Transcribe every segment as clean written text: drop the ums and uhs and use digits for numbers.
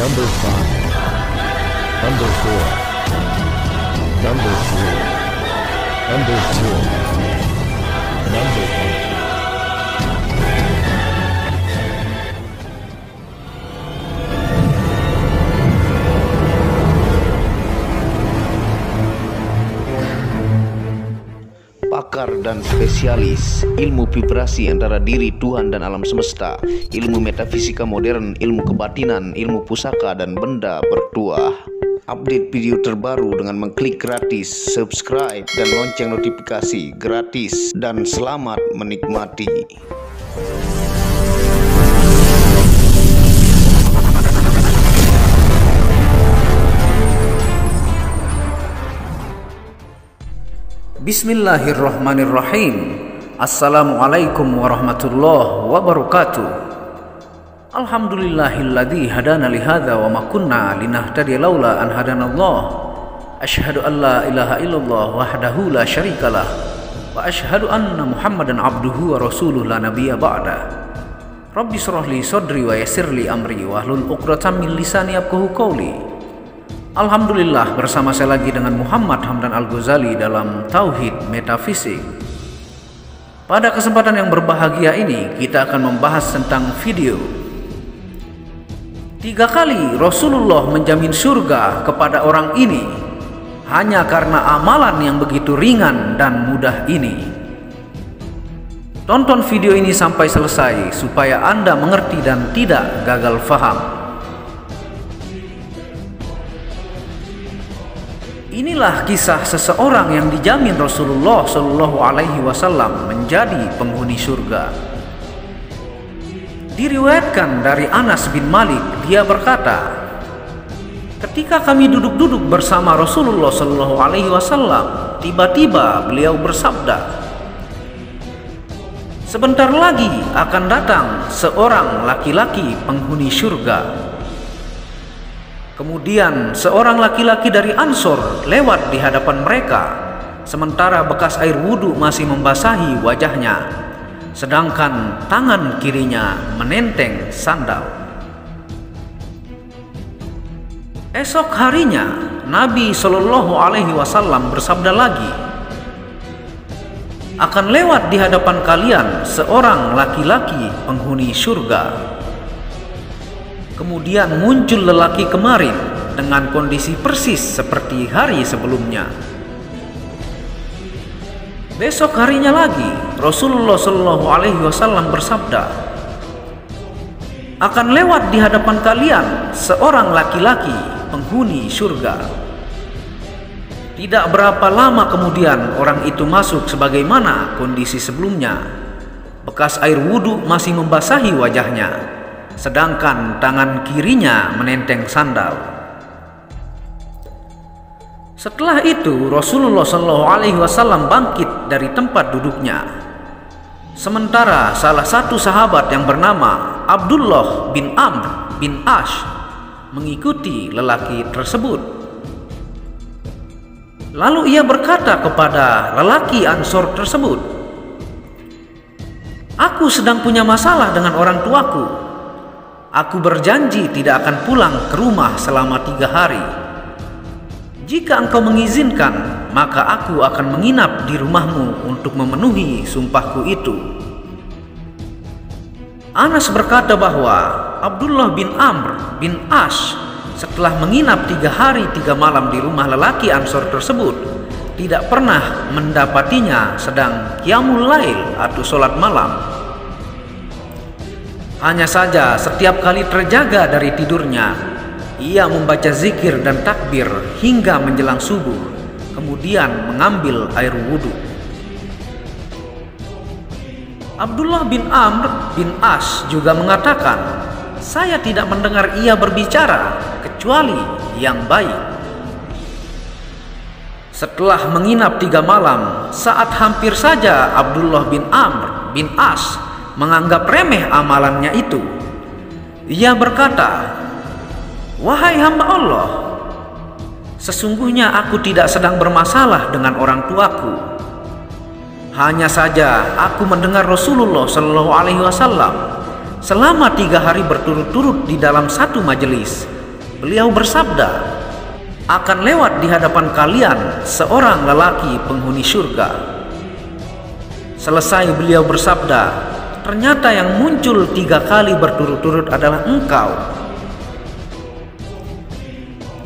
Number 5, Number 4, Number 3, Number 2, Number 1. Pakar dan spesialis ilmu vibrasi antara diri Tuhan dan alam semesta, ilmu metafisika modern, ilmu kebatinan, ilmu pusaka dan benda bertuah. Update video terbaru dengan mengklik gratis, subscribe dan lonceng notifikasi gratis, dan selamat menikmati. Bismillahirrahmanirrahim. Assalamualaikum warahmatullahi wabarakatuh. Alhamdulillahilladzi hadana lihadza wa ma kunna linahtadiya laula an hadanallah. Asyhadu an la ilaha illallah wahdahu la syarikalah wa asyhadu anna Muhammadan abduhu wa rasuluhu la nabiyya ba'da. Rabbi shrah li sadri wa yassir li amri wahlul 'uqdatam min lisani yafqahu qawli. Alhamdulillah, bersama saya lagi dengan Muhammad Hamdan Al-Ghazali dalam Tauhid Metafisik. Pada kesempatan yang berbahagia ini, kita akan membahas tentang video 3 kali Rasulullah menjamin surga kepada orang ini hanya karena amalan yang begitu ringan dan mudah ini. Tonton video ini sampai selesai supaya Anda mengerti dan tidak gagal faham. Inilah kisah seseorang yang dijamin Rasulullah Shallallahu Alaihi Wasallam menjadi penghuni surga. Diriwayatkan dari Anas bin Malik, dia berkata, ketika kami duduk-duduk bersama Rasulullah Shallallahu Alaihi Wasallam, tiba-tiba beliau bersabda, sebentar lagi akan datang seorang laki-laki penghuni surga. Kemudian seorang laki-laki dari Ansor lewat di hadapan mereka, sementara bekas air wudhu masih membasahi wajahnya, sedangkan tangan kirinya menenteng sandal. Esok harinya Nabi Shallallahu Alaihi Wasallam bersabda lagi, akan lewat di hadapan kalian seorang laki-laki penghuni surga. Kemudian muncul lelaki kemarin dengan kondisi persis seperti hari sebelumnya. Besok harinya lagi Rasulullah Shallallahu Alaihi Wasallam bersabda, akan lewat di hadapan kalian seorang laki-laki penghuni surga. Tidak berapa lama kemudian orang itu masuk sebagaimana kondisi sebelumnya. Bekas air wudhu masih membasahi wajahnya, sedangkan tangan kirinya menenteng sandal. Setelah itu Rasulullah Shallallahu Alaihi Wasallam bangkit dari tempat duduknya, sementara salah satu sahabat yang bernama Abdullah bin Amr bin Ash mengikuti lelaki tersebut. Lalu ia berkata kepada lelaki Ansor tersebut, aku sedang punya masalah dengan orang tuaku. Aku berjanji tidak akan pulang ke rumah selama 3 hari. Jika engkau mengizinkan, maka aku akan menginap di rumahmu untuk memenuhi sumpahku itu. Anas berkata bahwa Abdullah bin Amr bin Ash setelah menginap 3 hari 3 malam di rumah lelaki Ansor tersebut, tidak pernah mendapatinya sedang qiyamul lail atau sholat malam. Hanya saja setiap kali terjaga dari tidurnya, ia membaca zikir dan takbir hingga menjelang subuh, kemudian mengambil air wudhu. Abdullah bin Amr bin As juga mengatakan, saya tidak mendengar ia berbicara kecuali yang baik. Setelah menginap 3 malam, saat hampir saja Abdullah bin Amr bin As menganggap remeh amalannya itu, ia berkata, wahai hamba Allah, sesungguhnya aku tidak sedang bermasalah dengan orang tuaku. Hanya saja aku mendengar Rasulullah Shallallahu Alaihi Wasallam selama 3 hari berturut-turut di dalam satu majelis beliau bersabda, akan lewat di hadapan kalian seorang lelaki penghuni surga. Selesai beliau bersabda, ternyata yang muncul 3 kali berturut-turut adalah engkau.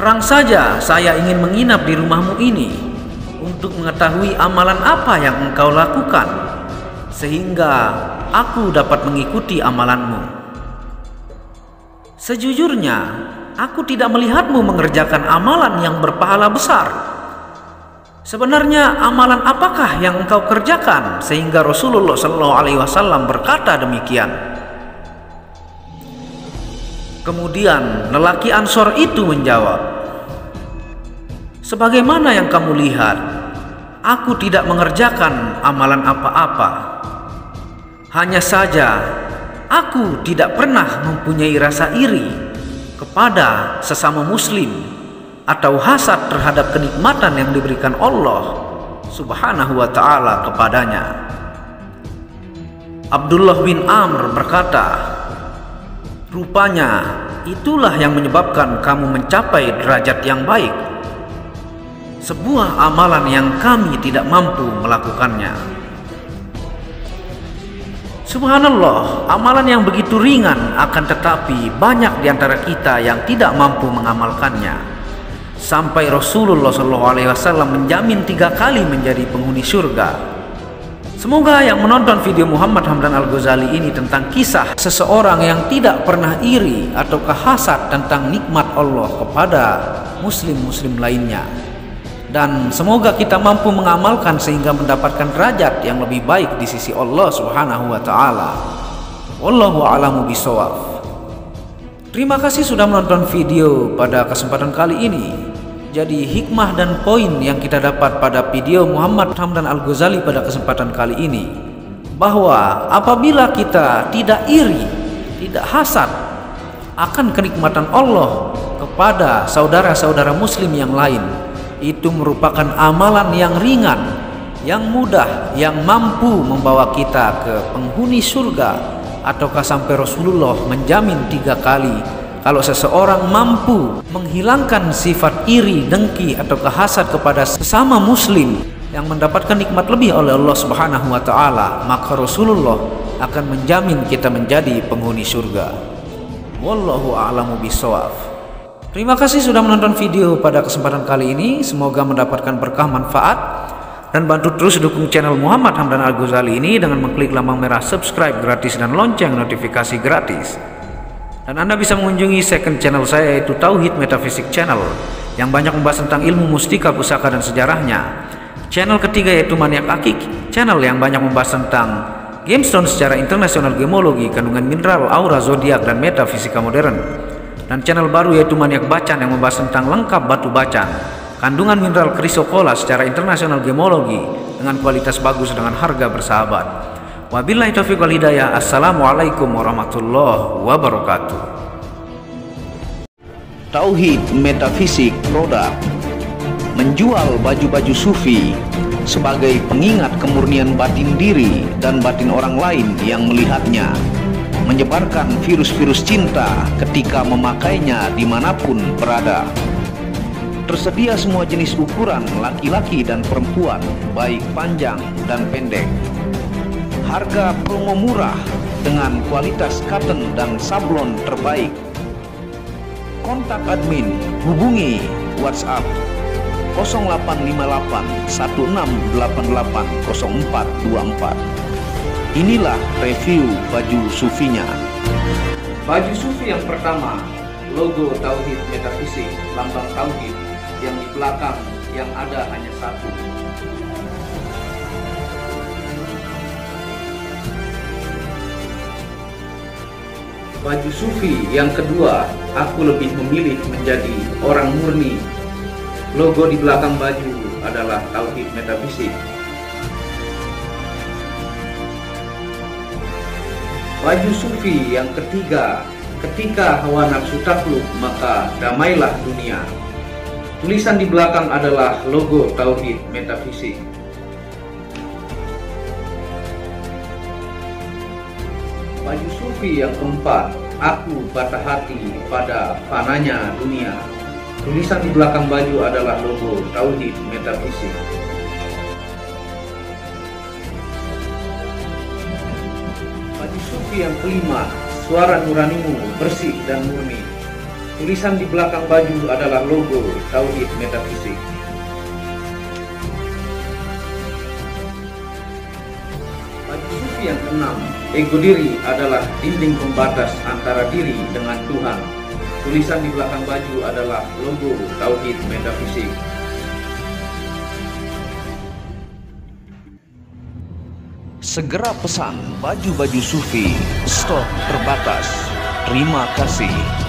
Terang saja saya ingin menginap di rumahmu ini untuk mengetahui amalan apa yang engkau lakukan, sehingga aku dapat mengikuti amalanmu. Sejujurnya, aku tidak melihatmu mengerjakan amalan yang berpahala besar. Sebenarnya amalan apakah yang engkau kerjakan sehingga Rasulullah SAW berkata demikian? Kemudian lelaki Ansor itu menjawab, sebagaimana yang kamu lihat, aku tidak mengerjakan amalan apa-apa. Hanya saja aku tidak pernah mempunyai rasa iri kepada sesama muslim atau hasad terhadap kenikmatan yang diberikan Allah Subhanahu wa ta'ala kepadanya. Abdullah bin Amr berkata, rupanya itulah yang menyebabkan kamu mencapai derajat yang baik, sebuah amalan yang kami tidak mampu melakukannya. Subhanallah, amalan yang begitu ringan akan tetapi banyak di antara kita yang tidak mampu mengamalkannya. Sampai Rasulullah SAW menjamin 3 kali menjadi penghuni surga. Semoga yang menonton video Muhammad Hamdan Al-Ghazali ini tentang kisah seseorang yang tidak pernah iri atau hasad tentang nikmat Allah kepada muslim-muslim lainnya. Dan semoga kita mampu mengamalkan sehingga mendapatkan derajat yang lebih baik di sisi Allah Subhanahu wa ta'ala. Wallahu a'lamu bishawab. Terima kasih sudah menonton video pada kesempatan kali ini. Jadi hikmah dan poin yang kita dapat pada video Muhammad Hamdan Al-Ghazali pada kesempatan kali ini, bahwa apabila kita tidak iri, tidak hasad akan kenikmatan Allah kepada saudara-saudara muslim yang lain, itu merupakan amalan yang ringan, yang mudah, yang mampu membawa kita ke penghuni surga, ataukah sampai Rasulullah menjamin 3 kali kalau seseorang mampu menghilangkan sifat iri, dengki, atau hasad kepada sesama muslim yang mendapatkan nikmat lebih oleh Allah Subhanahu wa ta'ala, maka Rasulullah akan menjamin kita menjadi penghuni surga. Wallahu a'lamu bishawab. Terima kasih sudah menonton video pada kesempatan kali ini. Semoga mendapatkan berkah manfaat, dan bantu terus dukung channel Muhammad Hamdan Al-Ghazali ini dengan mengklik lambang merah subscribe gratis dan lonceng notifikasi gratis. Dan Anda bisa mengunjungi second channel saya, yaitu Tauhid Metafisik Channel, yang banyak membahas tentang ilmu mustika, pusaka, dan sejarahnya. Channel ketiga yaitu Maniak Akik, channel yang banyak membahas tentang gemstone secara internasional, gemologi, kandungan mineral, aura, zodiak, dan metafisika modern. Dan channel baru yaitu Maniak Bacan yang membahas tentang lengkap batu bacan, kandungan mineral krisokola secara internasional, gemologi, dengan kualitas bagus dengan harga bersahabat. Wabillahi taufiq wal hidayah. Assalamualaikum warahmatullahi wabarakatuh. Tauhid Metafisik Produk menjual baju-baju sufi sebagai pengingat kemurnian batin diri dan batin orang lain yang melihatnya, menyebarkan virus-virus cinta ketika memakainya dimanapun berada. Tersedia semua jenis ukuran laki-laki dan perempuan, baik panjang dan pendek. Harga promo murah dengan kualitas cotton dan sablon terbaik. Kontak admin, hubungi WhatsApp 0858 1688 0424. Inilah review baju sufinya. Baju sufi yang pertama, logo Tauhid Metafisik, lambang Tauhid, yang di belakang yang ada hanya satu. Baju sufi yang kedua, aku lebih memilih menjadi orang murni. Logo di belakang baju adalah Tauhid Metafisik. Baju sufi yang ketiga, ketika hawa nafsu takluk maka damailah dunia. Tulisan di belakang adalah logo Tauhid Metafisik. Baju sufi yang keempat, Aku patah hati pada fananya dunia. Tulisan di belakang baju adalah logo Tauhid Metafisik. Baju sufi yang kelima, suara nuranimu bersih dan murni. Tulisan di belakang baju adalah logo Tauhid Metafisik. Baju sufi yang keenam, ego diri adalah dinding pembatas antara diri dengan Tuhan. Tulisan di belakang baju adalah logo Tauhid Metafisik. Segera pesan baju-baju sufi, stok terbatas. Terima kasih.